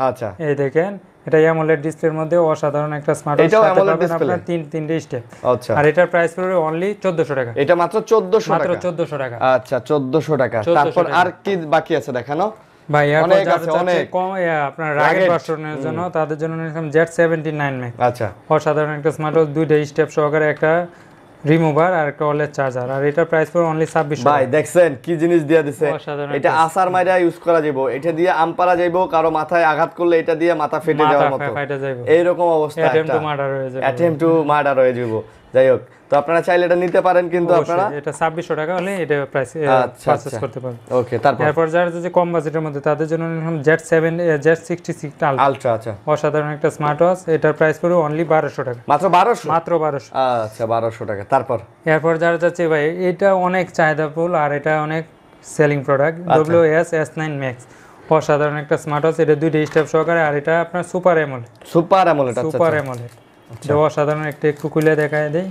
আচ্ছা, এই দেখেন এটা অ্যামোলেড ডিসপ্লের মধ্যে অসাধারণ একটা স্মার্ট ওয়াচ। এটাও অ্যামোলেড ডিসপ্লে, আপনার তিনটে স্টেপ। আচ্ছা, আর এটার প্রাইস পড়বে অনলি 1400 টাকা, এটা মাত্র 1400 টাকা, মাত্র 1400 টাকা। আচ্ছা, 1400 টাকা। তারপর আর কি বাকি আছে দেখানো? ভাই অনেক আছে, অনেক। কম আপনার রাগের ভার্সনের জন্য, তাদের জন্য নিলাম Z79 Max। আচ্ছা, অসাধারণ একটা স্মার্ট ওয়াচ, দুইটা স্টেপ সহকারে, একটা রিমুভার আর একটা ওয়্যারলেস চার্জার। আর এটার প্রাইস পড়বে অনলি 2600। ভাই দেখছেন কি জিনিস দিয়া দিছে। এটা আসার মাইরা ইউজ করা যাবে, এটা দিয়ে আম পারা যাবে, কারো মাথায় আঘাত করলে এটা দিয়ে মাথা ফেটে যাওয়ার মতো এইরকম অবস্থা, অ্যাটেম্প টু মার্ডার হয়ে যাবে, অ্যাটেম্প টু মার্ডার হয়ে যাবে। যাই হোক, তো আপনারা চাইলে এটা নিতে পারেন, কিন্তু আপনারা এটা 2600 টাকা হলে এটা প্রাইস পারচেজ করতে পারবেন। ওকে, তারপর যারা যে কম বাজেটের মধ্যে, তাদের জন্য নিলাম Z66 আলট্রা। আচ্ছা, অসাধারণ একটা স্মার্ট ওয়াচ। এটার প্রাইস পড়বে অনলি 1200 টাকা, মাত্র 1200, মাত্র 1200। আচ্ছা, 1200 টাকা। তারপর এরপর যারা যাচ্ছে ভাই এটা অনেক চাহিদাফুল আর এটা অনেক সেলিং প্রোডাক্ট, WS9 Max। অসাধারণ একটা স্মার্ট ওয়াচ, এটা দুইটা স্টেপ সহকারে। আর এটা আপনার সুপার অ্যামোলেড, সুপার অ্যামোলেড। অসাধারণ একটা একটু খুলে দেখায় দেই।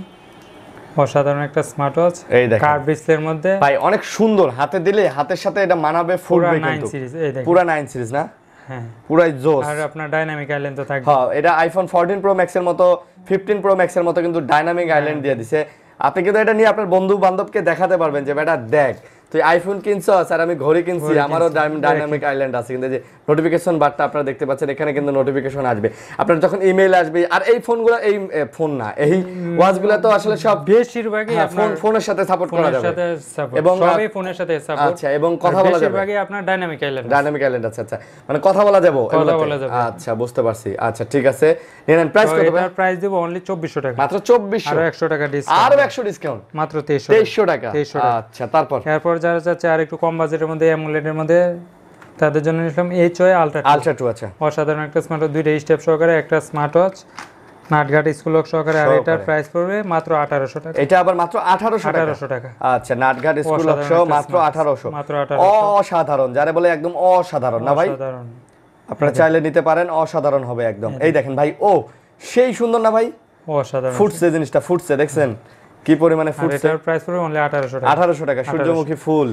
অসাধারণ একটা স্মার্ট ওয়াচ, এই দেখেন কার্ভ ডিসপ্লের মধ্যে ভাই অনেক সুন্দর। হাতে দিলে হাতের সাথে এটা মানাবে, ফুলবে কিন্তু। 9 সিরিজ, এই দেখেন পুরো 9 সিরিজ না? হ্যাঁ, পুরাই জোস। আর আপনার ডাইনামিক আইল্যান্ড তো থাকবে। হ্যাঁ, এটা iPhone 14 Pro Max এর মতো, 15 Pro Max এর মতো কিন্তু ডাইনামিক আইল্যান্ড দিয়ে দিছে। আপনি কিন্তু এটা নিয়ে আপনার বন্ধু বান্ধবকে দেখাতে পারবেন যে বেটা দেখ, তুই আইফোন কিনছস আর আমি ঘড়ি কিনছি, আমারও ডাইনামিক আইল্যান্ড আছে। কিন্তু যে নোটিফিকেশন বারটা আপনারা দেখতে পাচ্ছেন, এখানে কিন্তু নোটিফিকেশন আসবে আপনার যখন ইমেইল আসবে। আর এই ফোনগুলো, এই ফোন না, এই ওয়াচগুলো তো আসলে সব বেশিরভাগই ফোনের সাথে সাপোর্ট করা যাবে এবং সবই ফোনের সাথে সাপোর্ট। আচ্ছা, এবং কথা বলা যাবে বেশিরভাগই আপনার ডাইনামিক আইল্যান্ড। আচ্ছা, মানে কথা বলা যাবে। আচ্ছা, বুঝতে পারছি। আচ্ছা, ঠিক আছে। নেন, প্রাইস কত ভাই? প্রাইস দেব অনলি 2400 টাকা, মাত্র 2400। আর 100 টাকা ডিসকাউন্ট, আরো 100 ডিসকাউন্ট, মাত্র 2300 টাকা। 2300 টাকা। আচ্ছা, তারপর যারা চাচ্ছে আর একটু কম বাজেটের মধ্যে অ্যামোলেডের মধ্যে, তাদের জন্য নিলাম HY আলট্রা 2। আচ্ছা, অসাধারণ একটা স্মার্ট ওয়াচ, দুইটা স্টেপ সহকারে একটা স্মার্ট ওয়াচ, নাটঘাট স্কুল লক সহকারে। আর এটার প্রাইস পড়বে মাত্র 1800 টাকা। এটা আবার মাত্র 1800 টাকা। আচ্ছা, নাটঘাট স্কুল লক সহ মাত্র 1800। অসাধারণ, যারা বলে একদম অসাধারণ না ভাই, আপনারা চাইলে নিতে পারেন, অসাধারণ হবে একদম। এই দেখেন ভাই, ও সেই সুন্দর না ভাই, অসাধারণ ফুটছে জিনিসটা, ফুটছে, দেখছেন কি পরিমাণে ফুটছে। এটার প্রাইস পড়বে অনলি 1800 টাকা। 1800 টাকা, সূর্যমুখী ফুল।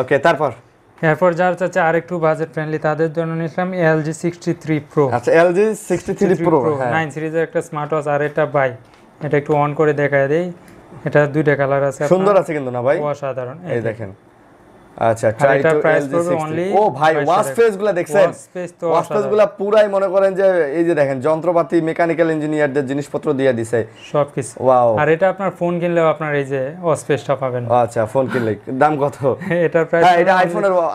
ওকে, এরপর যারা চাচ্ছে আরেকটু বাজেট ফ্রেন্ডলি, তাদের জন্য নিলাম LG 63 Pro। আচ্ছা, LG 63 Pro 9 সিরিজের একটা স্মার্ট ওয়াচ। আর এটা ভাই, এটা একটু অন করে দেখায় দেই, এটা দুইটা কালার আছে, সুন্দর আছে কিন্তু না ভাই, অসাধারণ। এই দেখেন। আচ্ছা, ট্রাই টু LG 60। ও ভাই, ওয়াচ ফেসগুলো দেখছেন? ওয়াচ ফেসগুলো পুরাই মনে করেন যে এই যে দেখেন, যন্ত্রপাতি, মেকানিক্যাল ইঞ্জিনিয়ারদের জিনিসপত্র দিয়ে দিছে সবকিছু। ওয়াও। আর এটা আপনার ফোন কিনলেও আপনার এই যে ওয়াচ ফেসটা পাবেন। আচ্ছা, ফোন কিনলে দাম কত? এটার প্রাইস, হ্যাঁ, এটা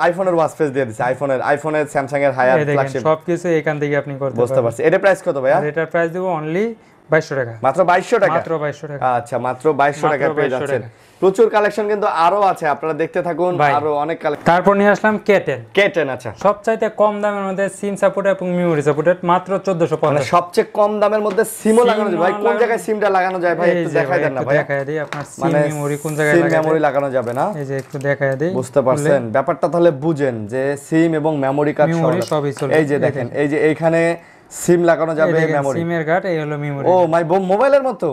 আইফোনের ওয়াচ ফেস দিয়ে দিছে, আইফোনের, স্যামসাং এর হায়ার ফ্ল্যাগশিপ, সবকিছু এখান থেকে আপনি করতে পারবেন। বুঝতে পারছি। এটা প্রাইস কত ভাইয়া? এটার প্রাইস দেব অনলি 2200 টাকা, মাত্র 2200 টাকা। মাত্র 2200 টাকা। আচ্ছা, মাত্র 2200 টাকা পেয়ে যাচ্ছেন। প্রচুর কালেকশন কিন্তু আরো আছে, আপনারা দেখতে থাকুন, আরো অনেক কালেকশন। তারপর নিয়ে আসলাম K10। আচ্ছা, সবচাইতে কম দামের মধ্যে সিম সাপোর্ট এবং মেমরি সাপোর্টেড, মাত্র 1450। মানে সবচেয়ে কম দামের মধ্যে সিমও লাগানো যায় ভাই। কোন জায়গায় সিমটা লাগানো যায় ভাই, একটু দেখাই দেন না ভাই। দেখাই দেই আপনার সিম মেমরি কোন জায়গায় লাগানো যায়। সিম মেমরি লাগানো যাবে না, এই যে একটু দেখাই দেই, বুঝতে পারছেন ব্যাপারটা? তাহলে বুঝেন যে সিম এবং মেমরি কার্ড সবই চলে। এই যে দেখেন, এই যে এইখানে সিম লাগানো যাবে, মেমরি, সিমের কার্ড, এই হলো মেমরি। ও মাই মোবাইলের মতো।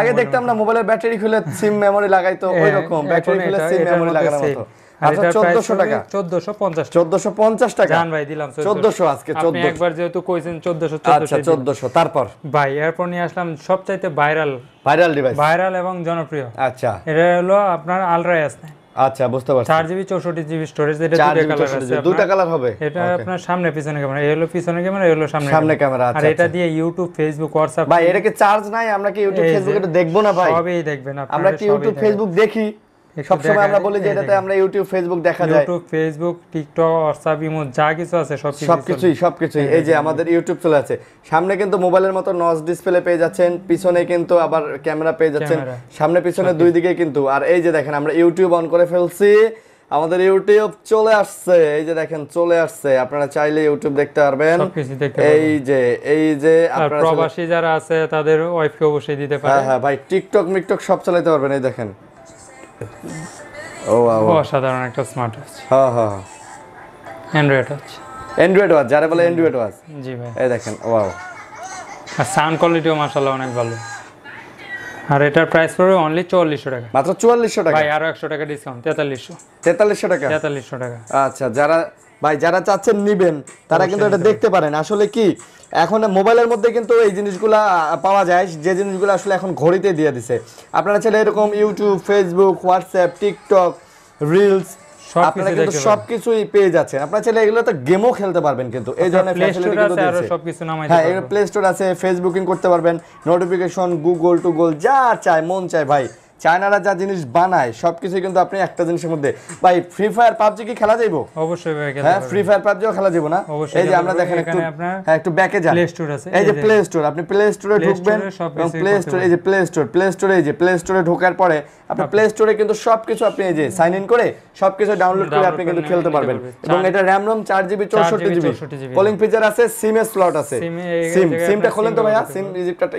আগে দেখতাম না, মোবাইলের ব্যাটারি খুলে সিম মেমরি লাগাইতো, ওই রকম ব্যাটারি খুলে সিম মেমরি লাগানোর মতো। আচ্ছা, 1400 টাকা, 1450 টাকা। জান ভাই, দিলাম 1400 আজকে। 1400 আপনি একবার যেহেতু কইছেন 1400। আচ্ছা, 1400। তারপর ভাই, এরপর নিয়ে আসলাম সবচাইতে ভাইরাল ডিভাইস, ভাইরাল এবং জনপ্রিয়। আচ্ছা, এটা হলো আপনার আলট্রা S9। আচ্ছা, বুঝতে পারছি। 4GB 64GB storage. এটা দুটো কালার আছে, দুটো কালার হবে। এটা আপনার সামনে পিছনে ক্যামেরা, এই হলো পিছনে ক্যামেরা, এই হলো সামনে ক্যামেরা। আর এটা দিয়ে ইউটিউব, ফেসবুক, হোয়াটসঅ্যাপ। ভাই, এটা কি চার্জ নাই? আমরা কি ইউটিউব, ফেসবুক এটা দেখবো না ভাই? সবই দেখবেন আপনারা। আমরা কি ইউটিউব, ফেসবুক দেখি সবসময়? আমরা বলি যে এটাতে আমরা ইউটিউব, ফেসবুক দেখা যায়। YouTube, Facebook, TikTok, WhatsApp, imo, যা কিছু আছে সবকিছুই। এই যে আমাদের ইউটিউব চলে আছে, সামনে কিন্তু মোবাইলের মতো নচ ডিসপ্লে পেয়ে যাচ্ছেন, পিছনে কিন্তু আবার ক্যামেরা পেয়ে যাচ্ছেন, সামনে পিছনে দুই দিকে কিন্তু। আর এই যে দেখেন, আমরা ইউটিউব অন করে ফেলছি, আমাদের ইউটিউব চলে আসছে, এই যে দেখেন চলে আসছে। আপনারা চাইলে ইউটিউব দেখতে পারবেন। এই যে আপনারা প্রবাসী যারা আছে তাদের ওয়াইফকে অবশ্যই দিতে পারেন। হ্যাঁ ভাই, টিকটক মিকটক সব চালাতে পারবেন। এই দেখেন, ও অসাধারণ একটা স্মার্ট ওয়াচ। হ্যাঁ, অ্যান্ড্রয়েড ওয়াচ, যারা বলে অ্যান্ড্রয়েড ওয়াচ। জি ভাই, এই দেখেন, ওয়াও। আর সাউন্ড কোয়ালিটিও মাশাআল্লাহ অনেক ভালো। আর এটার প্রাইস পড়বে অনলি 4400 টাকা, মাত্র 4400 টাকা। ভাই, আরো 100 টাকা ডিসকাউন্ট, 4300 টাকা। আচ্ছা, যারা চাচ্ছেন নিবেন, তারা কিন্তু এটা দেখতে পারেন। আসলে কি, এখন মোবাইলের মধ্যে কিন্তু এই জিনিসগুলা পাওয়া যায়, যে জিনিসগুলো আসলে এখন ঘড়িতে দিয়ে দিছে। আপনারা চাইলে এরকম YouTube, Facebook, WhatsApp, TikTok, reels, আপনারা কিন্তু সবকিছুই পেয়ে যাচ্ছেন। আপনারা চাইলে এগুলো তো গেমও খেলতে পারবেন, কিন্তু এই ধরনের ফ্যাসিলিটি কিন্তু দিয়েছে। হ্যাঁ, এর প্লে স্টোর আছে, ফেসবুকিং করতে পারবেন, নোটিফিকেশন, গুগল যা চায় মন চায় ভাই। চায়নারা যা জিনিস বানায় সবকিছু কিন্তু আপনি একটা জিনিসের মধ্যে। ভাই, ফ্রি ফায়ার, পাবজি কি খেলা যাইবো? অবশ্যই ভাই, হ্যাঁ, ফ্রি ফায়ার, পাবজিও খেলা যাইবো না? এই যে আমরা দেখেন একটু, হ্যাঁ, একটু ব্যাকে যান। এই যে প্লে স্টোর, আপনি প্লে স্টোরে ঢুকবেন, এবং প্লে স্টোর, এই যে প্লে স্টোরে, এই যে প্লে স্টোরে ঢোকার পরে আপনি প্লে স্টোরে কিন্তু সবকিছু আপনি এই যে সাইন ইন করে সবকিছু ডাউনলোড করে আপনি কিন্তু খেলতে পারবেন। এবং এটা RAM ROM 4GB 64GB, calling feature আছে, সিমের স্লট আছে। সিমটা খোলেন তো ভাইয়া, সিম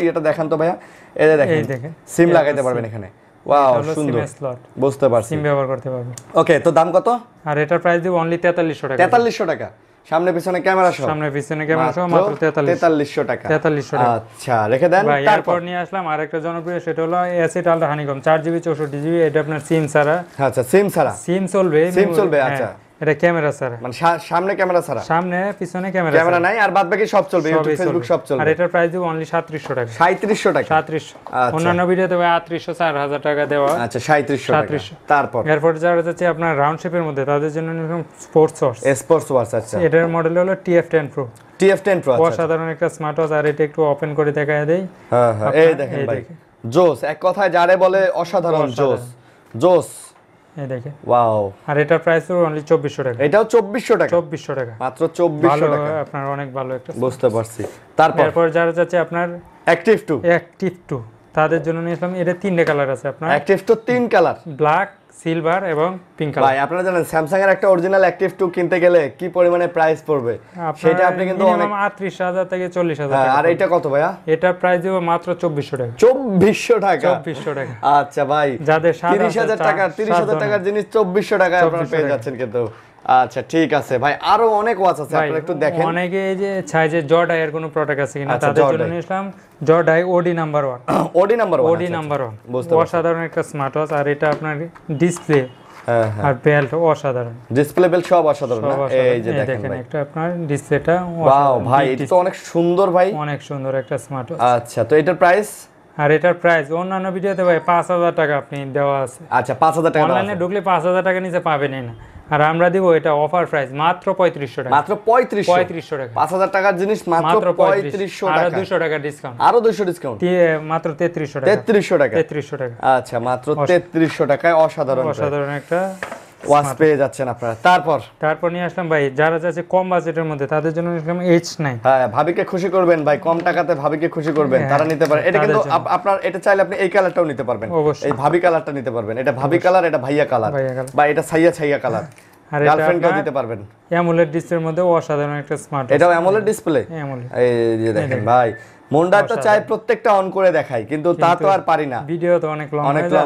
এটা দেখান তো ভাইয়া। এই যে দেখেন, সিম লাগাইতে পারবেন এখানে। ওয়াও, সুন্দর, বুঝতে পারছি, সিম ব্যবহার করতে পারবেন। ওকে, তো দাম কত? আর এটার প্রাইস দিব অনলি 4300 টাকা। 4300 টাকা, সামনে পিছনে ক্যামেরা সহ। মাত্র 4300 টাকা। আচ্ছা, রেখে দেন। তারপর নিয়ে আসলাম আরেকটা জনপ্রিয়, সেটা হলো acid ultra honeycomb 4GB 64GB। এটা আপনার সিম ছাড়া। আচ্ছা, সিম চলবে। আচ্ছা, এটা ক্যামেরা ছাড়া, মানে সামনে ক্যামেরা ছাড়া, সামনে পিছনে ক্যামেরা নাই, আর বাদ বাকি সব চলবে, ইউটিউব ফেসবুক সব চলবে। আর এটার প্রাইস দিব অনলি 3700 টাকা। 3700 টাকা, 3700। অন্যান্য ভিডিওতে 3800 4000 টাকা দেওয়া। আচ্ছা 3700 টাকা। তারপর এরপর যারা যাচ্ছে আপনার রাউন্ড শেপের মধ্যে তাদের জন্য নিলাম স্পোর্টস ওয়াচ। আচ্ছা, এটার মডেল হলো TF10 Pro। TF10 Pro অসাধারণ একটা স্মার্ট ওয়াচ। আর এটা একটু ওপেন করে দেখায় দেই। হ্যাঁ হ্যাঁ, এই দেখেন ভাই, জোস, এক কথায় যারে বলে অসাধারণ, জোস। এই দেখেন, ওয়াও। আর এটার প্রাইস হলো অনলি 2400 টাকা। এটাও 2400 টাকা, 2400 টাকা, মাত্র 2400 টাকা। আপনার অনেক ভালো একটা, বুঝতে পারছি। তারপর যারা যাচ্ছে আপনার অ্যাক্টিভ 2 তাদের জন্য নিয়েছিলাম। এটা 3টা কালার আছে আপনার, অ্যাক্টিভ 2 3 কালার, ব্ল্যাক, সিলভার এবং পিঙ্ক কালার। ভাই আপনারা জানেন স্যামসাং এর একটা অরিজিনাল অ্যাক্টিভ 2 কিনতে গেলে কি পরিমাণে প্রাইস পড়বে, সেটা আপনি কিন্তু অনেক 38000 থেকে 40000 টাকা। আর এটা কত ভাইয়া? এটা প্রাইস দিব মাত্র 2400 টাকা। 2400 টাকা, 2400 টাকা। আচ্ছা ভাই, যাদের 30000 টাকার জিনিস 2400 টাকায় আপনারা পেয়ে যাচ্ছেন কিন্তু। আচ্ছা ঠিক আছে ভাই, আরো অনেক ওয়াচ আছে, আপনারা একটু দেখেন। অনেকে এই যে চাই যে জর্ডাই এর কোনো প্রোডাক্ট আছে কিনা, তাদের জন্য নিলাম জর্ডাই ওডি নাম্বার 1। ওডি নাম্বার 1 অসাধারণ একটা স্মার্ট ওয়াচ। আর এটা আপনার ডিসপ্লে আর বেল্ট অসাধারণ, ডিসপ্লে বেল্ট সব অসাধারণ না? এই যে দেখেন একটা আপনার ডিসপ্লেটা, ওয়াও ভাই, এটা তো অনেক সুন্দর ভাই, অনেক সুন্দর একটা স্মার্ট ওয়াচ। আচ্ছা, তো এটার প্রাইস? আর এটার প্রাইস অন্যান্য ভিডিওতে ভাই 5000 টাকা আপনি দেওয়া আছে। আচ্ছা 5000 টাকা, অনলাইনে ঢুকলে 5000 টাকা নিচে পাবেনই না। আর আমরা দিব এটা অফার প্রাইস মাত্র 3500 টাকা, মাত্র 3500 টাকা। 5000 টাকার জিনিস মাত্র 3500 টাকা, আর 200 টাকা ডিসকাউন্ট, আরো 200 ডিসকাউন্ট, মাত্র 3300 টাকা। 3300 টাকা। আচ্ছা, মাত্র 3300 টাকায় অসাধারণ একটা ওয়াচ পেয়ে যাচ্ছেন আপনারা। তারপর নিয়ে আসলাম ভাই, যারা যাচ্ছে কম বাজেটের মধ্যে তাদের জন্য নিলাম H9। হ্যাঁ, ভাবিকে খুশি করবেন ভাই, কম টাকাতে ভাবিকে খুশি করবেন, তারা নিতে পারে। এটা কিন্তু আপনার, এটা চাইলে আপনি এই কালারটাও নিতে পারবেন, এই ভাবি কালারটা নিতে পারবেন। এটা ভাবি কালার, এটা ভাইয়া কালার, বা এটা ছাইয়া কালার, গার্লফ্রেন্ডকেও দিতে পারবেন। অ্যামোলেড ডিসপ্লের মধ্যে অসাধারণ একটা স্মার্ট, এটাও অ্যামোলেড ডিসপ্লে। এই যে দেখেন ভাই, মনটা তো চাই প্রত্যেকটা অন করে দেখাই, কিন্তু তা তো আর পারি না, ভিডিও তো অনেক লং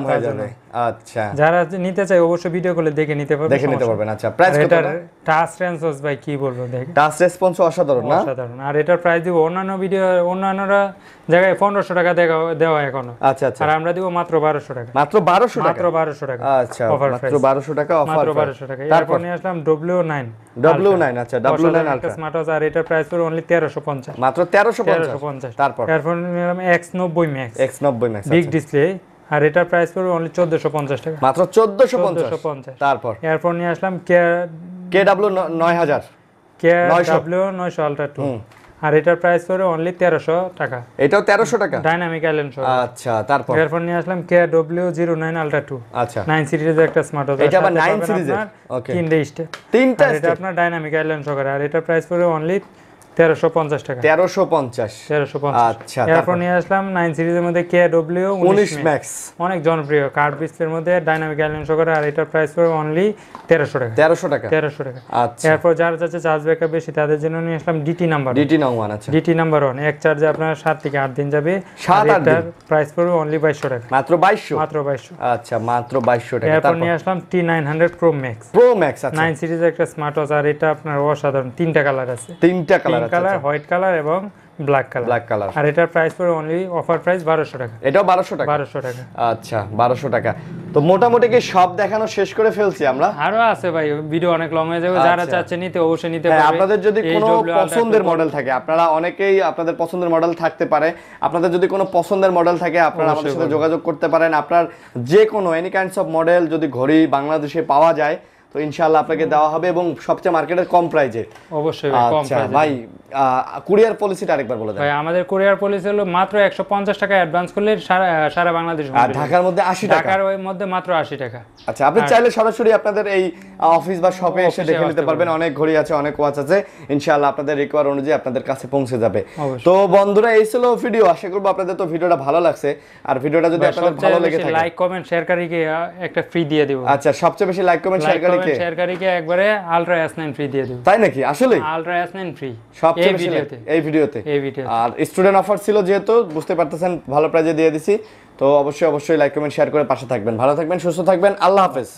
হয়ে যাবে। আচ্ছা, যারা নিতে চায় অবশ্যই ভিডিও কলে দেখে নিতে পারবেন। আচ্ছা, প্রাইস কত? এটার টাচ রেসপন্স ভাই কি বলবো, দেখেন টাচ রেসপন্স অসাধারণ না? অসাধারণ। আর এটার প্রাইস দিব অন্যান্য ভিডিও, অন্যান্যরা জায়গায় 1500 টাকা দেওয়া এখনো। আচ্ছা, আর আমরা দিব মাত্র 1200 টাকা, মাত্র 1200 টাকা, মাত্র 1200 টাকা। আচ্ছা, মাত্র 1200 টাকা অফার, মাত্র 1200 টাকা। তারপর নিয়ে আসলাম W9। আচ্ছা, W9 আলট্রা স্মার্ট ওয়াচ। আর এটার প্রাইস পড়ে অনলি 1350, মাত্র 1350। তারপর নিলাম X90 Max, X90 Max big display. আর এটার প্রাইস পড়বে অনলি 1450 টাকা, মাত্র 1450। তারপর নিয়ে আসলাম KW 9000, KW900 আলট্রা 2। আর এটার প্রাইস পড়বে অনলি 1300 টাকা, এটাও 1300 টাকা, ডাইনামিক আইল্যান্ড সহ। আচ্ছা, তারপর নিয়ে আসলাম KW09 আলট্রা 2। আচ্ছা, 9 সিরিজের একটা স্মার্ট ওয়াচ, এটা আবার 9 সিরিজের, ওকে, তিনটা এটা আপনার ডাইনামিক আইল্যান্ড সহ। আর এটার প্রাইস পড়বে অনলি 1350 টাকা, 1350। আচ্ছা, তারপর নিয়ে আসলাম 9 সিরিজের মধ্যে KW19 Max, অনেক জনপ্রিয় কার্ভ ডিসপ্লের মধ্যে ডাইনামিক আইল্যান্ড সহ। আর এটার প্রাইস পড়বে অনলি 1300 টাকা, 1300 টাকা। আচ্ছা, এরপর যারা যাচ্ছে চার্জ ব্যাকআপ বেশি তাদের জন্য নিয়ে আসলাম DT নাম্বার 1। আচ্ছা, DT নাম্বার 1 এক চার্জে আপনার 7 থেকে 8 দিন যাবে। এটার প্রাইস পড়বে অনলি 2200 টাকা, মাত্র 2200। আচ্ছা, মাত্র 2200 টাকা। এরপর নিয়ে আসলাম T900 Pro Max। আচ্ছা, 9 সিরিজের একটা স্মার্ট ওয়াচ। আর এটা আপনার অসাধারণ, তিনটা কালার আছে, তিনটা কালার, হোয়াইট কালার এবং ব্ল্যাক কালার। আর এটার প্রাইস পড়ে অনলি অফার প্রাইস 1200 টাকা, এটাও 1200 টাকা। আচ্ছা, 1200 টাকা। তো মোটামুটি কি সব দেখানো শেষ করে ফেলছি আমরা? আরো আছে ভাই, ভিডিও অনেক লং হয়ে যাবে। যারা চাচ্ছে নিতে অবশ্যই নিতে পারবে। আপনাদের যদি কোনো পছন্দের মডেল থাকে, আপনারা অনেকেই আপনাদের পছন্দের মডেল থাকতে পারে, আপনাদের যদি কোনো পছন্দের মডেল থাকে আপনারা আমাদের সাথে যোগাযোগ করতে পারেন। আপনার যে কোনো এনি কাইন্ডস অফ মডেল যদি ঘড়ি বাংলাদেশে পাওয়া যায় তো ইনশাআল্লাহ আপনাকে দেওয়া হবে, এবং সবচেয়ে মার্কেটের কম প্রাইসে। অবশ্যই কম প্রাইসে। ভাই কুরিয়ার পলিসিটা আরেকবার বলে দেন ভাই। আমাদের কুরিয়ার পলিসি হলো মাত্র 150 টাকা অ্যাডভান্স করলে সারা বাংলাদেশ, আর ঢাকার মধ্যে 80 টাকা, ঢাকার মধ্যে মাত্র 80 টাকা। আচ্ছা, আপনি চাইলে সরাসরি আপনাদের এই অফিস বা শপে এসে দেখে নিতে পারবেন। অনেক ঘড়ি আছে, অনেক ওয়াচ আছে, ইনশাআল্লাহ আপনাদের রিকোয়ার অনুযায়ী আপনাদের কাছে পৌঁছে যাবে। অবশ্যই। তো বন্ধুরা, এই ছিল ভিডিও। আশা করব আপনাদের তো ভিডিওটা ভালো লাগছে। আর ভিডিওটা যদি আপনাদের ভালো লেগে থাকে, লাইক কমেন্ট শেয়ারকারীকে একটা ফ্রি দিয়ে দেব। আচ্ছা, সবচেয়ে বেশি লাইক কমেন্ট শেয়ারকারীকে একবারে আলট্রা S9 ফ্রি দিয়ে দেব। তাই নাকি? আসলে আলট্রা S9 ফ্রি সবচেয়ে বেশি এই ভিডিওতে। আর স্টুডেন্ট অফার ছিল যেহেতু বুঝতে পারতেছেন, ভালো প্রাইজে দিয়ে দিছি। তো অবশ্যই লাইক কমেন্ট শেয়ার করে পাশে থাকবেন। ভালো থাকবেন, সুস্থ থাকবেন। আল্লাহ হাফেজ।